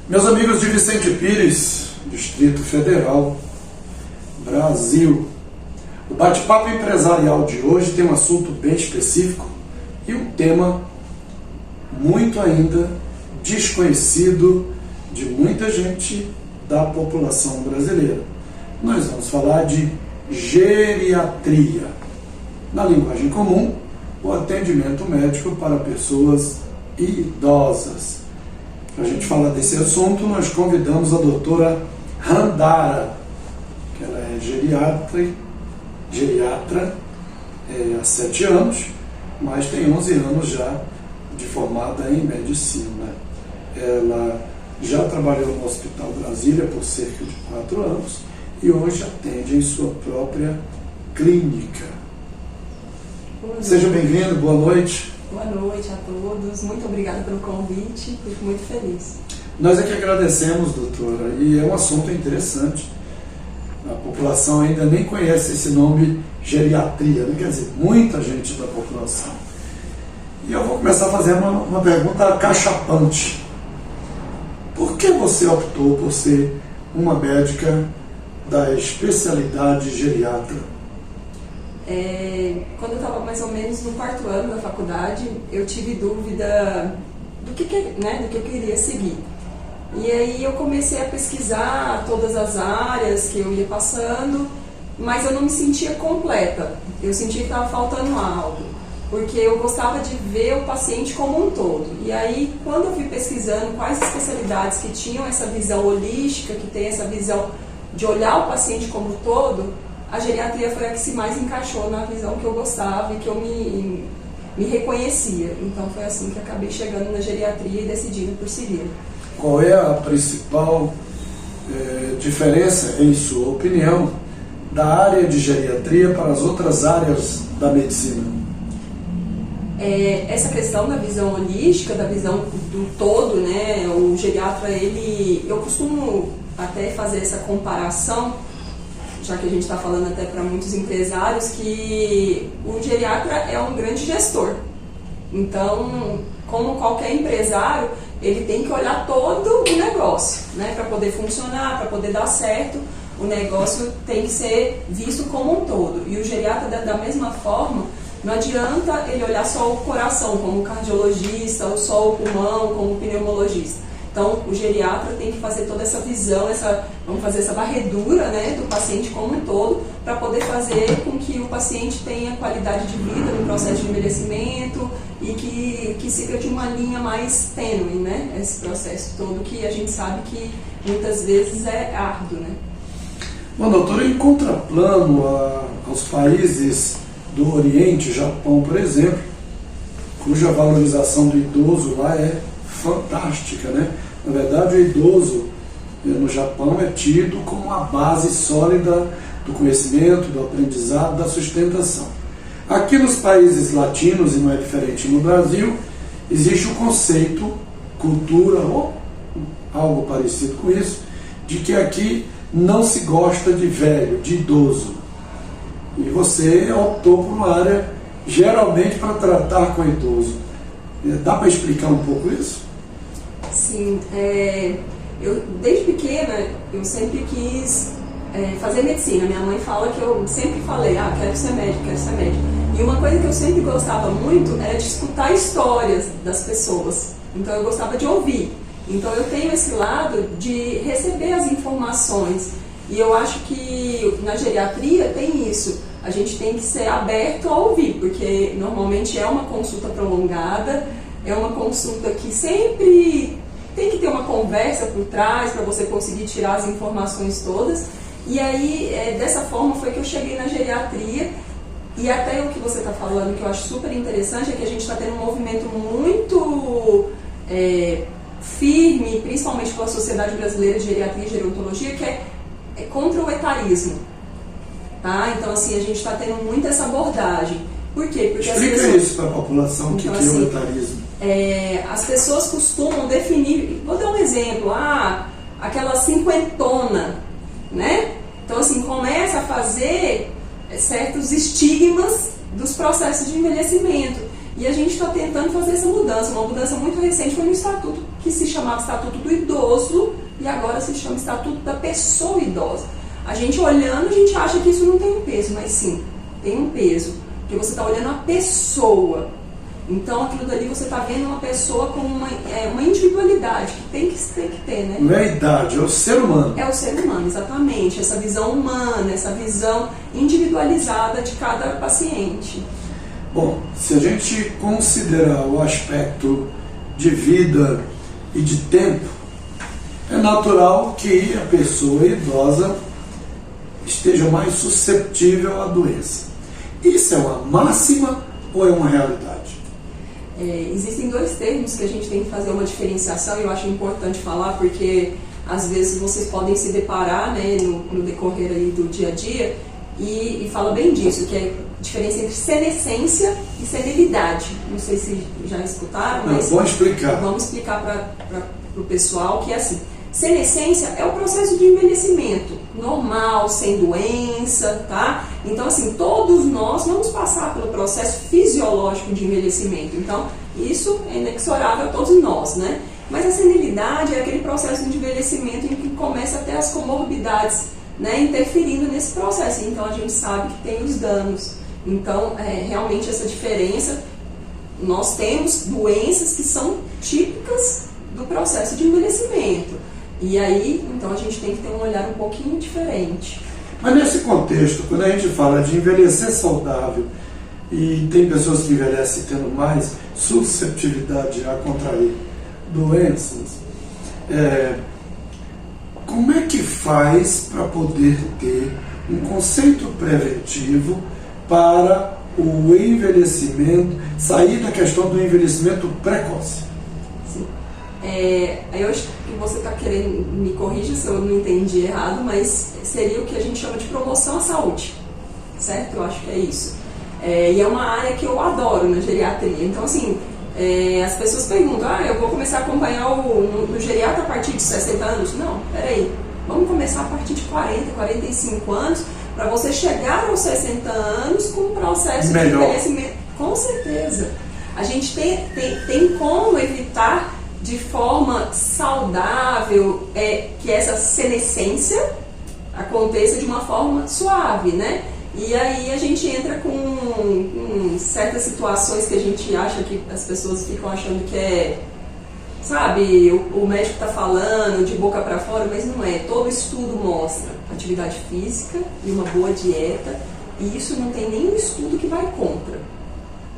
Meus amigos de Vicente Pires, Distrito Federal, Brasil, o bate-papo empresarial de hoje tem um assunto bem específico e um tema muito ainda desconhecido de muita gente da população brasileira. Nós vamos falar de geriatria. Na linguagem comum, o atendimento médico para pessoas idosas. Para a gente falar desse assunto, nós convidamos a doutora Randara, que ela é geriatra há 7 anos, mas tem 11 anos já de formada em medicina. Ela já trabalhou no Hospital Brasília por cerca de 4 anos e hoje atende em sua própria clínica. Seja bem-vindo, boa noite. Boa noite a todos, muito obrigada pelo convite, fico muito feliz. Nós é que agradecemos, doutora, e é um assunto interessante. A população ainda nem conhece esse nome geriatria, né? Quer dizer, muita gente da população. E eu vou começar fazendo uma pergunta cachapante. Por que você optou por ser uma médica da especialidade geriatra? Quando eu estava mais ou menos no 4º ano da faculdade, eu tive dúvida do que eu iria seguir. E aí eu comecei a pesquisar todas as áreas que eu ia passando, mas eu não me sentia completa. Eu sentia que estava faltando algo, porque eu gostava de ver o paciente como um todo. E aí, quando eu fui pesquisando quais especialidades que tinham essa visão holística, que tem essa visão de olhar o paciente como um todo, a geriatria foi a que se mais encaixou na visão que eu gostava e que eu me reconhecia. Então foi assim que acabei chegando na geriatria e decidindo por seguir. Qual é a principal diferença, em sua opinião, da área de geriatria para as outras áreas da medicina? Essa questão da visão holística, da visão do todo, né? O geriatra, eu costumo até fazer essa comparação, já que a gente está falando até para muitos empresários, que o geriatra é um grande gestor. Então, como qualquer empresário, ele tem que olhar todo o negócio, né? Para poder funcionar, para poder dar certo, o negócio tem que ser visto como um todo. E o geriatra, da mesma forma, não adianta ele olhar só o coração, como cardiologista, ou só o pulmão, como pneumologista. Então, o geriatra tem que fazer toda essa visão, vamos fazer essa varredura, né, do paciente como um todo, para poder fazer com que o paciente tenha qualidade de vida no processo de envelhecimento e que siga de uma linha mais tênue, né, esse processo todo que a gente sabe que muitas vezes é árduo, né. Bom, doutora, em contraplano aos países do Oriente, Japão, por exemplo, cuja valorização do idoso lá é fantástica, né? Na verdade, o idoso no Japão é tido como uma base sólida do conhecimento, do aprendizado, da sustentação. Aqui nos países latinos, e não é diferente no Brasil, existe o conceito, cultura ou algo parecido com isso, de que aqui não se gosta de velho, de idoso. E você optou por uma área geralmente para tratar com idoso. Dá para explicar um pouco isso? Sim, eu desde pequena eu sempre quis fazer medicina. Minha mãe fala que eu sempre falei, quero ser médica, quero ser médica. E uma coisa que eu sempre gostava muito era de escutar histórias das pessoas. Então eu gostava de ouvir. Então eu tenho esse lado de receber as informações. E eu acho que na geriatria tem isso. A gente tem que ser aberto a ouvir, porque normalmente é uma consulta prolongada, é uma consulta que sempre tem que ter uma conversa por trás para você conseguir tirar as informações todas. E aí, dessa forma foi que eu cheguei na geriatria. E até o que você está falando, que eu acho super interessante, é que a gente está tendo um movimento muito firme, principalmente pela Sociedade Brasileira de Geriatria e Gerontologia, que é contra o etarismo. Tá? Então, assim, a gente está tendo muito essa abordagem. Por quê? Porque explica isso para a população, então, que é o etarismo. As pessoas costumam definir, vou dar um exemplo, aquela cinquentona, né? Então, assim, começa a fazer certos estigmas dos processos de envelhecimento. E a gente está tentando fazer essa mudança. Uma mudança muito recente foi no Estatuto, que se chamava Estatuto do Idoso, e agora se chama Estatuto da Pessoa Idosa. A gente olhando, a gente acha que isso não tem um peso, mas sim, tem um peso. Porque você está olhando a pessoa. Então, aquilo dali você está vendo uma pessoa com uma individualidade que tem que ter, né? Não é a idade, é o ser humano. É o ser humano, exatamente. Essa visão humana, essa visão individualizada de cada paciente. Bom, se a gente considerar o aspecto de vida e de tempo, é natural que a pessoa idosa esteja mais susceptível à doença. Isso é uma máxima ou é uma realidade? Existem dois termos que a gente tem que fazer uma diferenciação, e eu acho importante falar porque às vezes vocês podem se deparar, né, no decorrer aí do dia a dia e fala bem disso, que é a diferença entre senescência e senilidade. Não sei se já escutaram, mas vamos explicar. Vamos explicar para o pessoal que é assim. Senescência é o processo de envelhecimento normal, sem doença, tá? Então, assim, todos nós vamos passar pelo processo fisiológico de envelhecimento. Então, isso é inexorável a todos nós, né? Mas a senilidade é aquele processo de envelhecimento em que começa a ter as comorbidades, né, interferindo nesse processo. Então, a gente sabe que tem os danos. Então, realmente essa diferença, nós temos doenças que são típicas do processo de envelhecimento. E aí, então, a gente tem que ter um olhar um pouquinho diferente. Mas nesse contexto, quando a gente fala de envelhecer saudável e tem pessoas que envelhecem tendo mais susceptibilidade a contrair doenças, como é que faz para poder ter um conceito preventivo para o envelhecimento, sair da questão do envelhecimento precoce? Sim. Eu acho que você está querendo, me corrija se eu não entendi errado, mas seria o que a gente chama de promoção à saúde, certo? Eu acho que é isso. E é uma área que eu adoro na geriatria. Então, assim, as pessoas perguntam, eu vou começar a acompanhar no geriatra a partir de 60 anos? Não, peraí, vamos começar a partir de 40, 45 anos, para você chegar aos 60 anos com um processo de envelhecimento. Com certeza. A gente tem como evitar de forma saudável que essa senescência aconteça de uma forma suave, né? E aí a gente entra com certas situações que a gente acha que as pessoas ficam achando que sabe, o médico está falando de boca para fora, mas não é. Todo estudo mostra atividade física e uma boa dieta, e isso não tem nenhum estudo que vai contra.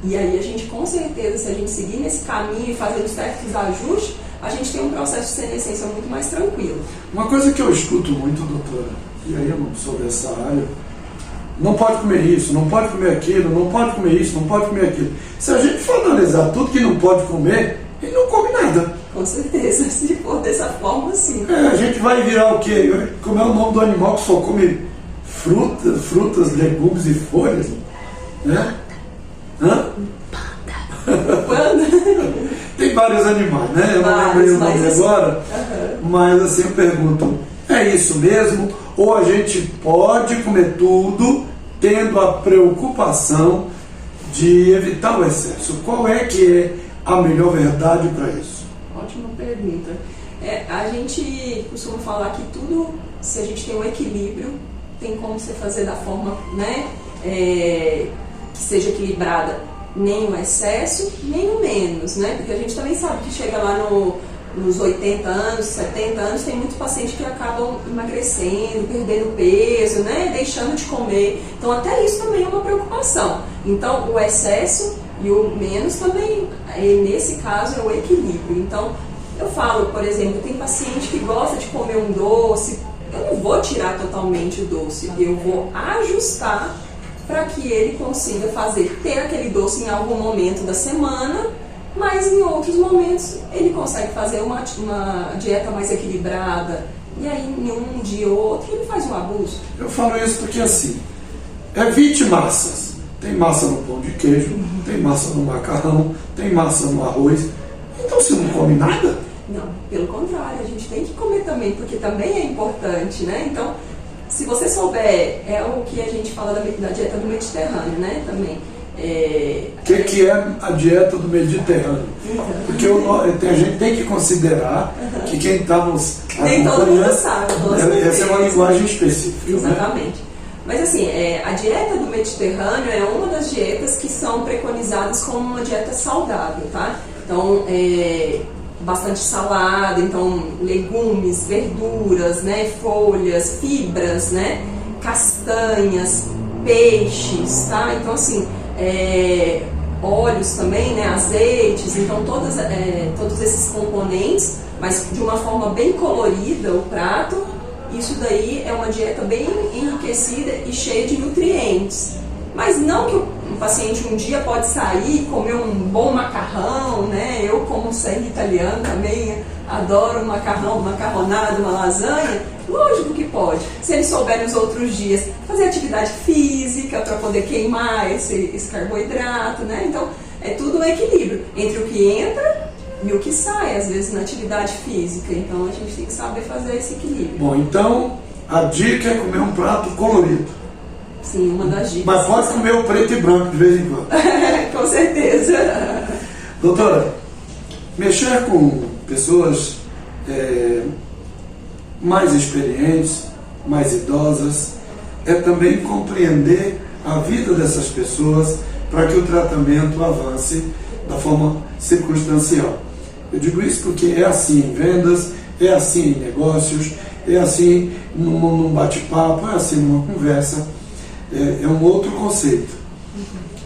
E aí a gente, com certeza, se a gente seguir nesse caminho e fazer os certos ajustes, a gente tem um processo de senescência muito mais tranquilo. Uma coisa que eu escuto muito, doutora, e aí eu não sou dessa área, não pode comer isso, não pode comer aquilo, não pode comer isso, não pode comer aquilo. Se a gente for analisar tudo que não pode comer, ele não come nada. Com certeza, se for dessa forma, sim. A gente vai virar o quê? Como é o nome do animal que só come frutas, legumes e folhas? Né? Panda. Tem vários animais, né? Eu não lembrei o nome agora, mas assim eu pergunto, é isso mesmo? Ou a gente pode comer tudo tendo a preocupação de evitar o excesso? Qual é que é a melhor verdade para isso? Ótima pergunta. A gente costuma falar que tudo, se a gente tem um equilíbrio, tem como você fazer da forma, né, que seja equilibrada, nem o excesso, nem o menos, né? Porque a gente também sabe que chega lá nos 80 anos, 70 anos, tem muitos pacientes que acabam emagrecendo, perdendo peso, né? Deixando de comer. Então, até isso também é uma preocupação. Então, o excesso e o menos também, nesse caso, é o equilíbrio. Então, eu falo, por exemplo, tem paciente que gosta de comer um doce, eu não vou tirar totalmente o doce, eu vou ajustar para que ele consiga ter aquele doce em algum momento da semana, mas em outros momentos ele consegue fazer uma dieta mais equilibrada, e aí em um dia ou outro ele faz um abuso. Eu falo isso porque assim, evite massas. Tem massa no pão de queijo, tem massa no macarrão, tem massa no arroz. Então você não come nada? Não, pelo contrário, a gente tem que comer também, porque também é importante, né? Então, se você souber, é o que a gente fala da dieta do Mediterrâneo, né, também. O que é a dieta do Mediterrâneo? Então. Porque a gente tem que considerar que quem está nos nem todo mundo sabe. Essa é uma linguagem específica. Exatamente. Né? Mas assim, a dieta do Mediterrâneo é uma das dietas que são preconizadas como uma dieta saudável, tá? Então, bastante salada, então legumes, verduras, né, folhas, fibras, né, castanhas, peixes, tá? Então assim, óleos também, né, azeites, então todos esses componentes, mas de uma forma bem colorida o prato. Isso daí é uma dieta bem enriquecida e cheia de nutrientes. Mas não que o paciente um dia pode sair e comer um bom macarrão, né? Eu, como sangue italiano, também adoro um macarrão, uma macarronada, uma lasanha. Lógico que pode. Se ele souber nos outros dias fazer atividade física para poder queimar esse carboidrato, né? Então, é tudo um equilíbrio entre o que entra e o que sai, às vezes, na atividade física. Então, a gente tem que saber fazer esse equilíbrio. Bom, então, a dica é comer um prato colorido. Sim, uma das dicas. Mas pode comer o preto e branco de vez em quando. Com certeza. Doutora, mexer com pessoas mais experientes, mais idosas, é também compreender a vida dessas pessoas para que o tratamento avance da forma circunstancial. Eu digo isso porque é assim em vendas, é assim em negócios, é assim num bate-papo, é assim numa conversa. É um outro conceito.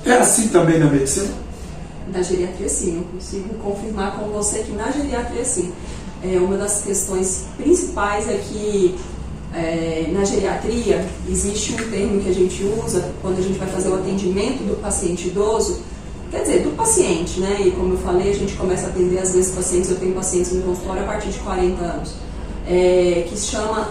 É assim também na medicina? Na geriatria, sim. Eu consigo confirmar com você que na geriatria, sim. Uma das questões principais é que na geriatria existe um termo que a gente usa quando a gente vai fazer o atendimento do paciente idoso, quer dizer, do paciente, né? E como eu falei, a gente começa a atender às vezes pacientes, eu tenho pacientes no consultório a partir de 40 anos, que se chama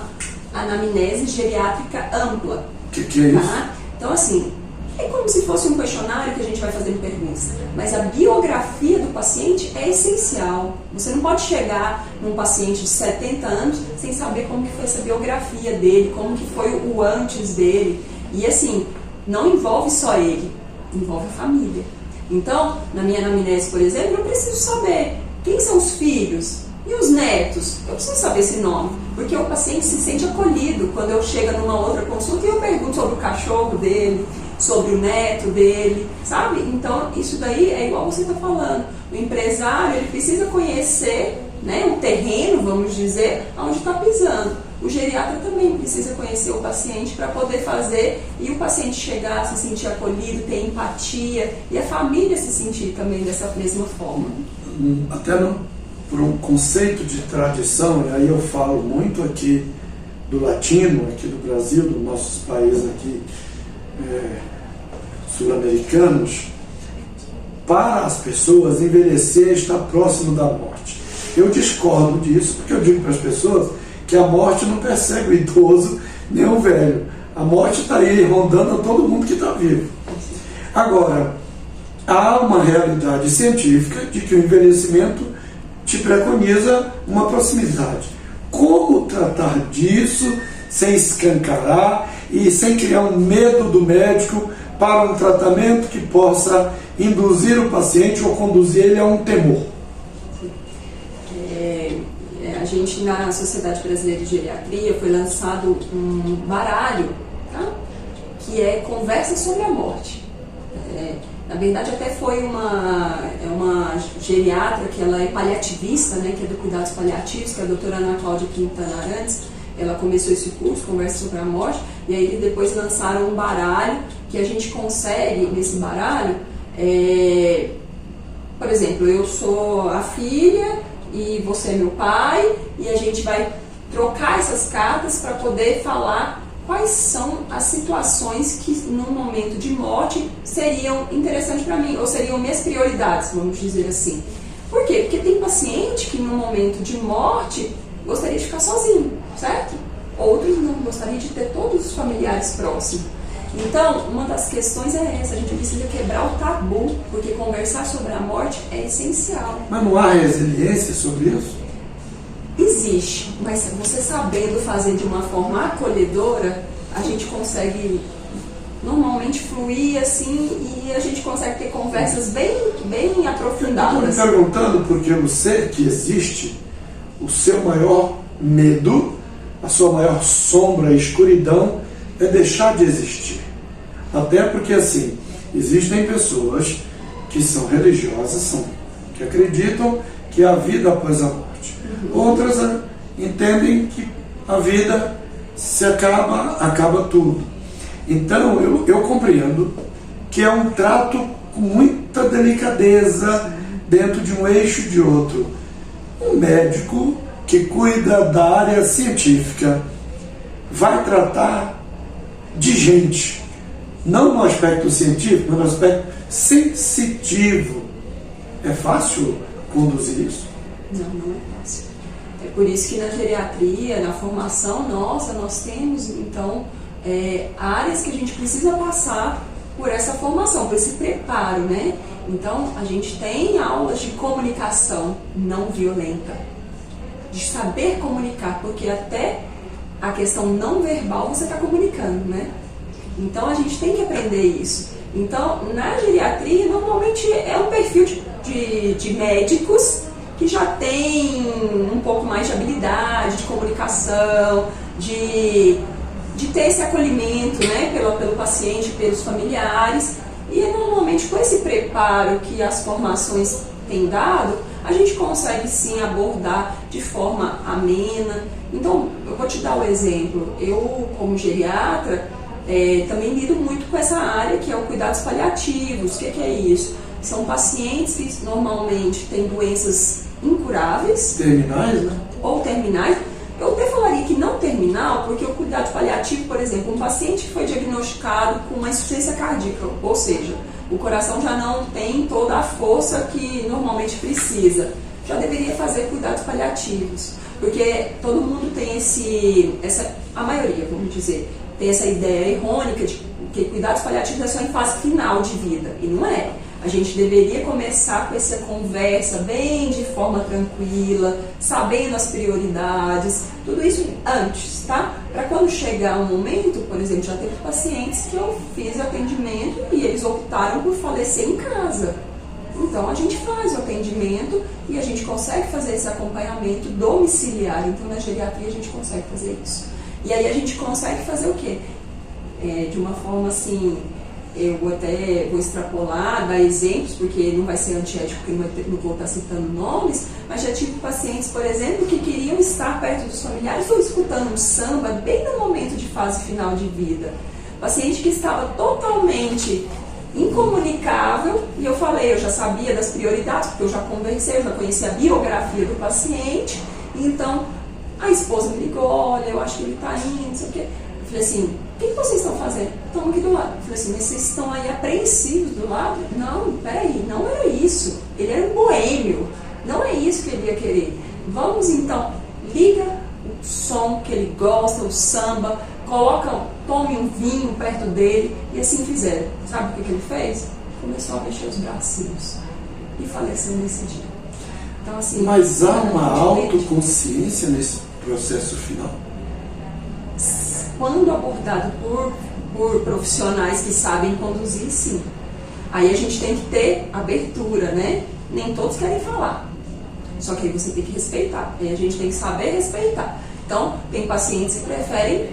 anamnese geriátrica ampla. O que é isso? Tá? Então, assim, é como se fosse um questionário que a gente vai fazendo perguntas, mas a biografia do paciente é essencial. Você não pode chegar num paciente de 70 anos sem saber como que foi essa biografia dele, como que foi o antes dele. E assim, não envolve só ele, envolve a família. Então, na minha anamnese, por exemplo, eu preciso saber quem são os filhos e os netos. Eu preciso saber esse nome, porque o paciente se sente acolhido quando eu chego numa outra consulta e eu pergunto sobre o cachorro dele, sobre o neto dele, sabe? Então, isso daí é igual você está falando. O empresário, ele precisa conhecer, né, o terreno, vamos dizer, onde está pisando. O geriatra também precisa conhecer o paciente para poder fazer e o paciente chegar, se sentir acolhido, ter empatia e a família se sentir também dessa mesma forma. Até por um conceito de tradição, e aí eu falo muito aqui do latino, aqui do Brasil, dos nossos países aqui sul-americanos, para as pessoas envelhecer está próximo da morte. Eu discordo disso, porque eu digo para as pessoas que a morte não persegue o idoso nem o velho. A morte está aí rondando a todo mundo que está vivo. Agora, há uma realidade científica de que o envelhecimento te preconiza uma proximidade. Como tratar disso sem escancarar e sem criar um medo do médico para um tratamento que possa induzir o paciente ou conduzir ele a um temor? A gente, na Sociedade Brasileira de Geriatria, foi lançado um baralho, tá? Que é Conversa sobre a Morte. Na verdade, até foi uma geriatra, que ela é paliativista, né, que é do Cuidados Paliativos, que é a doutora Ana Cláudia Quintana Arantes. Ela começou esse curso, Conversa sobre a Morte, e aí depois lançaram um baralho, que a gente consegue, nesse baralho, por exemplo, eu sou a filha e você é meu pai, e a gente vai trocar essas cartas para poder falar quais são as situações que, num momento de morte, seriam interessantes para mim, ou seriam minhas prioridades, vamos dizer assim. Por quê? Porque tem paciente que, num momento de morte, gostaria de ficar sozinho, certo? Outros não, gostaria de ter todos os familiares próximos. Então, uma das questões é essa, a gente precisa quebrar o tabu, porque conversar sobre a morte é essencial. Mas não há resiliência sobre isso? existe, mas você sabendo fazer de uma forma acolhedora, a gente consegue normalmente fluir assim e a gente consegue ter conversas bem aprofundadas. Estou me perguntando porque eu sei que existe o seu maior medo, a sua maior sombra, a escuridão, é deixar de existir. Até porque, assim, existem pessoas que são religiosas, que acreditam que há vida após a morte. Outras entendem que a vida se acaba tudo. Então, eu compreendo que é um trato com muita delicadeza dentro de um eixo de outro. Um médico que cuida da área científica vai tratar de gente, não no aspecto científico, mas no aspecto sensitivo. É fácil conduzir isso? Não é fácil. É por isso que na geriatria, na formação nossa, nós temos, então, áreas que a gente precisa passar por essa formação, por esse preparo, né? Então, a gente tem aulas de comunicação não violenta, de saber comunicar, porque até a questão não verbal você está comunicando, né? Então, a gente tem que aprender isso. Então, na geriatria, normalmente é um perfil de médicos que já tem um pouco mais de habilidade, de comunicação, de ter esse acolhimento, né, pelo paciente, pelos familiares. E normalmente com esse preparo que as formações têm dado, a gente consegue sim abordar de forma amena. Então, eu vou te dar um exemplo. Eu, como geriatra, também lido muito com essa área que é o cuidados paliativos. O que é isso? São pacientes que normalmente têm doenças incuráveis. Terminais, né? Ou terminais. Eu até falaria que não terminal, porque o cuidado paliativo, por exemplo, um paciente que foi diagnosticado com uma insuficiência cardíaca, ou seja, o coração já não tem toda a força que normalmente precisa, já deveria fazer cuidados paliativos, porque todo mundo tem a maioria, vamos dizer, tem essa ideia errônica de que cuidados paliativos é só em fase final de vida, e não é. A gente deveria começar com essa conversa bem de forma tranquila, sabendo as prioridades, tudo isso antes, tá? Para quando chegar um momento, por exemplo, já teve pacientes que eu fiz atendimento e eles optaram por falecer em casa. Então a gente faz o atendimento e a gente consegue fazer esse acompanhamento domiciliar. Então na geriatria a gente consegue fazer isso. E aí a gente consegue fazer o quê? De uma forma assim... Eu até vou extrapolar, dar exemplos, porque não vai ser antiético, porque não vou estar citando nomes, mas já tive pacientes, por exemplo, que queriam estar perto dos familiares ou escutando um samba bem no momento de fase final de vida. Paciente que estava totalmente incomunicável, e eu falei, eu já sabia das prioridades, porque eu já conversei, eu já conhecia a biografia do paciente, então a esposa me ligou, olha, eu acho que ele está indo, não sei o quê. Eu falei assim, o que vocês estão fazendo? Estão aqui do lado. Eu falei assim, mas vocês estão aí apreensivos do lado? Não, peraí, não era isso. Ele era um boêmio. Não é isso que ele ia querer. Vamos então, liga o som que ele gosta, o samba, tome um vinho perto dele, e assim fizeram. Sabe o que ele fez? Começou a mexer os bracinhos e faleceu nesse dia. Então, assim, mas há uma autoconsciência nesse processo final? Quando abordado por profissionais que sabem conduzir, sim. Aí a gente tem que ter abertura, né? Nem todos querem falar. Só que aí você tem que respeitar. Aí a gente tem que saber respeitar. Então, tem pacientes que preferem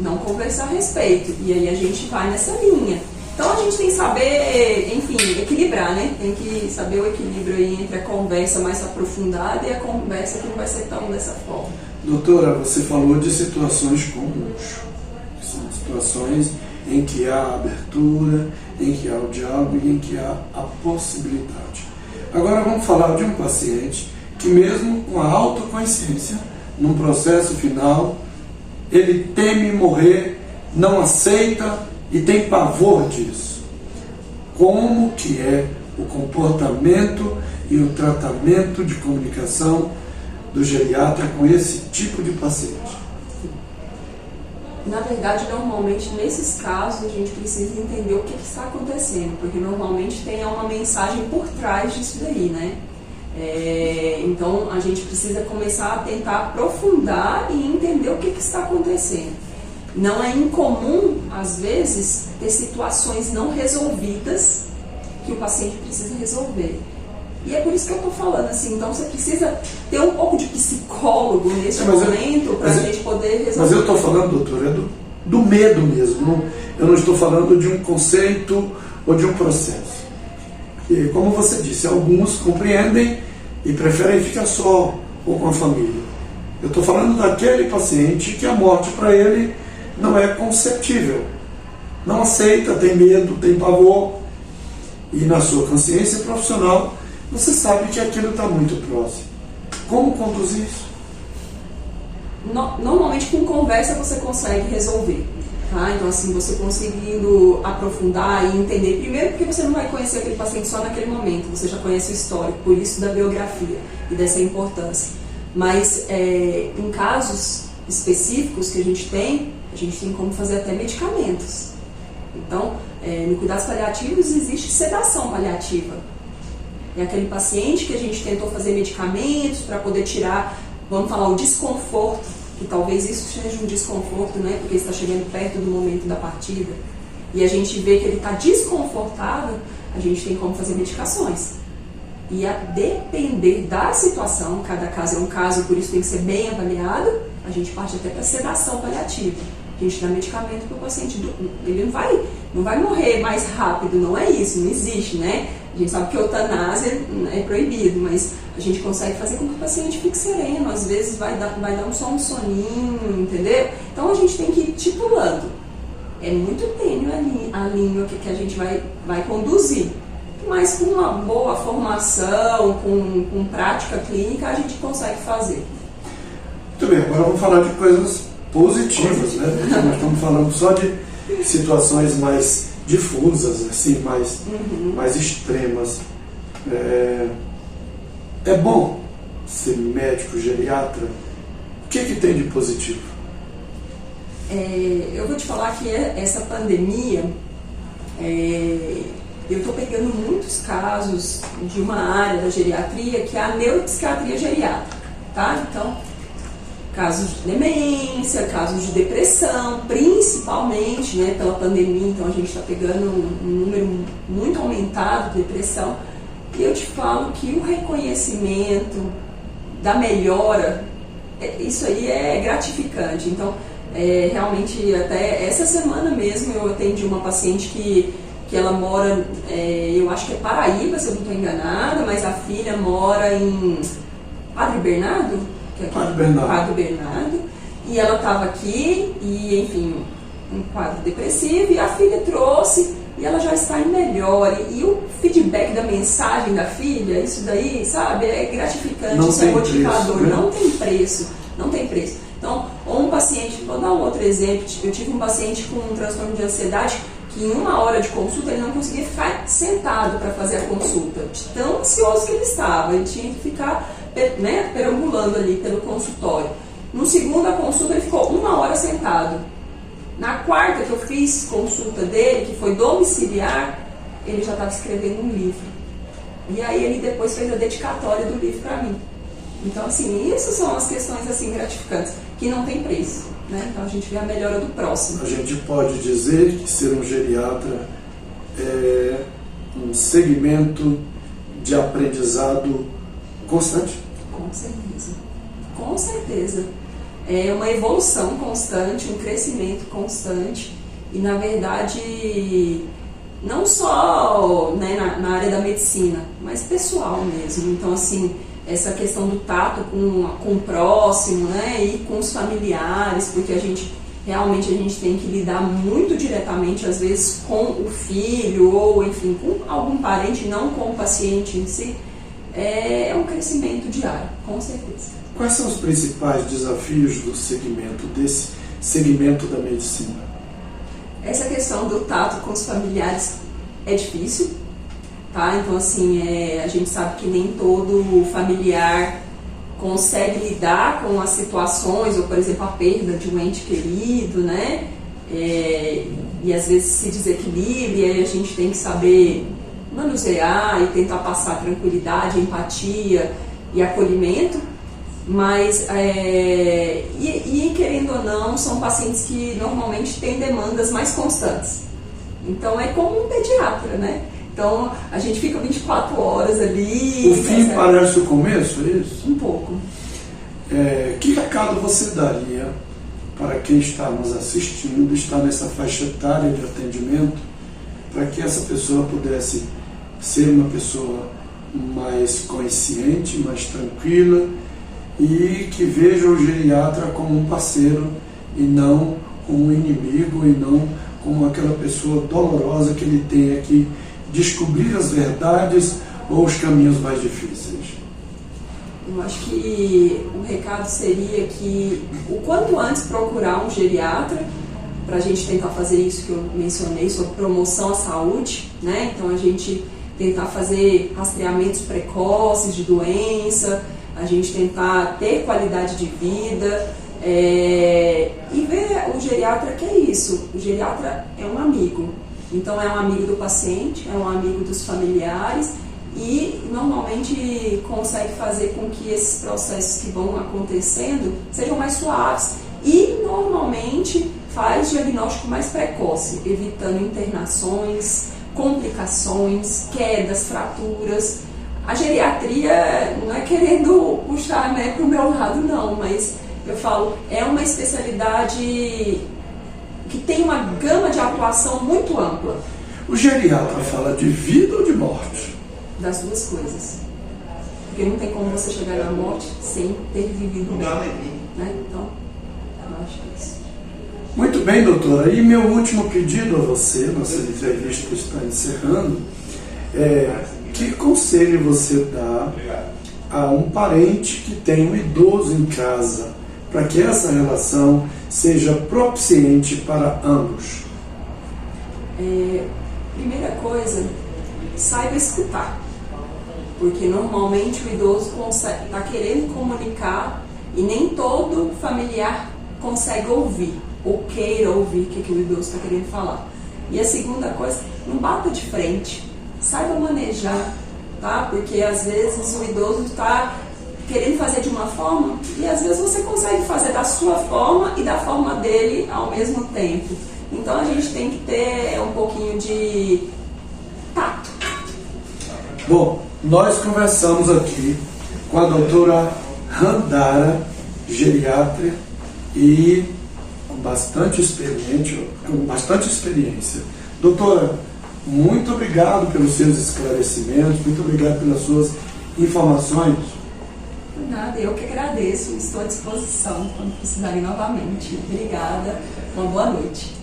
não conversar a respeito. E aí a gente vai nessa linha. Então a gente tem que saber, enfim, equilibrar, né? Tem que saber o equilíbrio aí entre a conversa mais aprofundada e a conversa que não vai ser tão dessa forma. Doutora, você falou de situações comuns, que são situações em que há abertura, em que há o diálogo e em que há a possibilidade. Agora vamos falar de um paciente que mesmo com a autoconsciência, num processo final, ele teme morrer, não aceita e tem pavor disso. Como que é o comportamento e o tratamento de comunicação do geriatra com esse tipo de paciente? Na verdade, normalmente, nesses casos, a gente precisa entender o que está acontecendo, porque normalmente tem uma mensagem por trás disso daí, né? Então a gente precisa começar a tentar aprofundar e entender o que está acontecendo. Não é incomum, às vezes, ter situações não resolvidas que o paciente precisa resolver. E é por isso que eu estou falando assim, então você precisa ter um pouco de psicólogo nesse momento para a gente poder resolver. Mas eu estou falando, doutor, do medo mesmo. Eu não estou falando de um conceito ou de um processo. E, como você disse, alguns compreendem e preferem ficar só ou com a família. Eu estou falando daquele paciente que a morte para ele não é conceptível. Não aceita, tem medo, tem pavor. E na sua consciência profissional, você sabe que aquilo está muito próximo. Como conduzir isso? Normalmente com conversa você consegue resolver. Tá? Então assim, você conseguindo aprofundar e entender, primeiro porque você não vai conhecer aquele paciente só naquele momento, você já conhece o histórico, por isso da biografia e dessa importância. Mas em casos específicos que a gente tem como fazer até medicamentos. Então, no cuidados paliativos existe sedação paliativa. É aquele paciente que a gente tentou fazer medicamentos para poder tirar, vamos falar, o desconforto, que talvez isso seja um desconforto, né, porque está chegando perto do momento da partida, e a gente vê que ele está desconfortável, a gente tem como fazer medicações. E a depender da situação, cada caso é um caso, por isso tem que ser bem avaliado, a gente parte até para sedação paliativa. A gente dá medicamento para o paciente, ele não vai morrer mais rápido, não é isso, não existe, né? A gente sabe que a eutanásia é proibido, mas a gente consegue fazer com que o paciente fique sereno, às vezes vai dar só um soninho, entendeu? Então a gente tem que ir titulando. É muito tênue a linha que a gente vai conduzir, mas com uma boa formação, com prática clínica, a gente consegue fazer. Muito bem, agora vamos falar de coisas positivas, né? Porque nós estamos falando só de situações mais difusas, assim, mais extremas. É bom ser médico, geriatra? O que tem de positivo? Eu vou te falar que essa pandemia, eu estou pegando muitos casos de uma área da geriatria que é a neuropsiquiatria geriátrica, tá? Então, casos de demência, casos de depressão, principalmente, né, pela pandemia, então a gente está pegando um número muito aumentado de depressão. E eu te falo que o reconhecimento da melhora, isso aí é gratificante. Então, realmente, até essa semana mesmo eu atendi uma paciente que ela mora, eu acho que é Paraíba, se eu não estou enganada, mas a filha mora em Padre Bernardo? Padre Bernardo, e ela estava aqui, e enfim, um quadro depressivo, e a filha trouxe, e ela já está em melhora, e o feedback da mensagem da filha, isso daí, sabe, é gratificante, não isso é motivador, preço, né? não tem preço. Então, ou um paciente, vou dar um outro exemplo, eu tive um paciente com um transtorno de ansiedade, que em 1 hora de consulta ele não conseguia ficar sentado para fazer a consulta, de tão ansioso que ele estava, ele tinha que ficar, né, perambulando ali pelo consultório. No segundo a consulta ele ficou 1 hora sentado. Na quarta que eu fiz consulta dele, que foi domiciliar, ele já estava escrevendo um livro. E aí ele depois fez a dedicatória do livro para mim. Então, assim, isso são as questões assim gratificantes, que não tem preço, né? Então a gente vê a melhora do próximo. A gente pode dizer que ser um geriatra é um segmento de aprendizado constante? Com certeza. Com certeza. É uma evolução constante, um crescimento constante. E, na verdade, não só, né, na área da medicina, mas pessoal mesmo. Então, assim, essa questão do tato com o próximo, né, e com os familiares, porque a gente tem que lidar muito diretamente, às vezes, com o filho ou, enfim, com algum parente, não com o paciente em si. É um crescimento diário, com certeza. Quais são os principais desafios do desse segmento da medicina? Essa questão do tato com os familiares é difícil, tá? Então, assim, a gente sabe que nem todo familiar consegue lidar com as situações, ou, por exemplo, a perda de um ente querido, né? E às vezes se desequilibra, e aí a gente tem que saber manusear e tentar passar tranquilidade, empatia e acolhimento, mas, querendo ou não, são pacientes que normalmente têm demandas mais constantes. Então é como um pediatra, né? Então a gente fica 24 horas ali. O fim parece o começo, é isso? Um pouco. Que recado você daria para quem está nos assistindo, está nessa faixa etária de atendimento, para que essa pessoa pudesse ser uma pessoa mais consciente, mais tranquila e que veja o geriatra como um parceiro e não como um inimigo e não como aquela pessoa dolorosa que ele tenha que descobrir as verdades ou os caminhos mais difíceis? Eu acho que o recado seria que o quanto antes procurar um geriatra, para a gente tentar fazer isso que eu mencionei sobre promoção à saúde, né? Então a gente tentar fazer rastreamentos precoces de doença, a gente tentar ter qualidade de vida e ver o geriatra que é isso. O geriatra é um amigo, então é um amigo do paciente, é um amigo dos familiares e normalmente consegue fazer com que esses processos que vão acontecendo sejam mais suaves e normalmente faz diagnóstico mais precoce, evitando internações, complicações, quedas, fraturas. A geriatria não é querendo puxar, né, para o meu lado não, mas eu falo, é uma especialidade que tem uma gama de atuação muito ampla. O geriatra fala de vida ou de morte? Das duas coisas. Porque não tem como você chegar na morte sem ter vivido bem, né? Então, eu acho que é isso. Muito bem, doutora. E meu último pedido a você, nossa entrevista está encerrando, que conselho você dá a um parente que tem um idoso em casa, para que essa relação seja propiciente para ambos? Primeira coisa, saiba escutar. Porque normalmente o idoso está querendo comunicar e nem todo familiar consegue ouvir ou queira ouvir o que o idoso está querendo falar. E a segunda coisa, não bata de frente, saiba manejar, tá? Porque às vezes o idoso está querendo fazer de uma forma e às vezes você consegue fazer da sua forma e da forma dele ao mesmo tempo. Então a gente tem que ter um pouquinho de tato. Bom, nós conversamos aqui com a doutora Randara, geriatra e com bastante experiência. Doutora, muito obrigado pelos seus esclarecimentos, muito obrigado pelas suas informações. Nada, eu que agradeço, estou à disposição quando precisarem novamente. Obrigada, uma boa noite.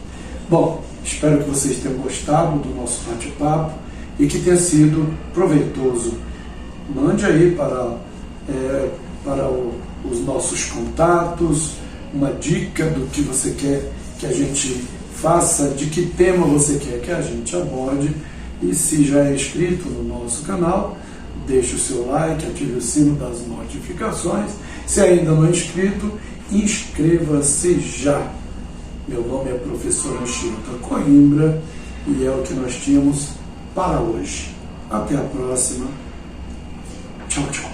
Bom, espero que vocês tenham gostado do nosso bate-papo e que tenha sido proveitoso. Mande aí para os nossos contatos uma dica do que você quer que a gente faça, de que tema você quer que a gente aborde. E se já é inscrito no nosso canal, deixe o seu like, ative o sino das notificações. Se ainda não é inscrito, inscreva-se já. Meu nome é professor Anchieta Coimbra e é o que nós tínhamos para hoje. Até a próxima. Tchau, tchau.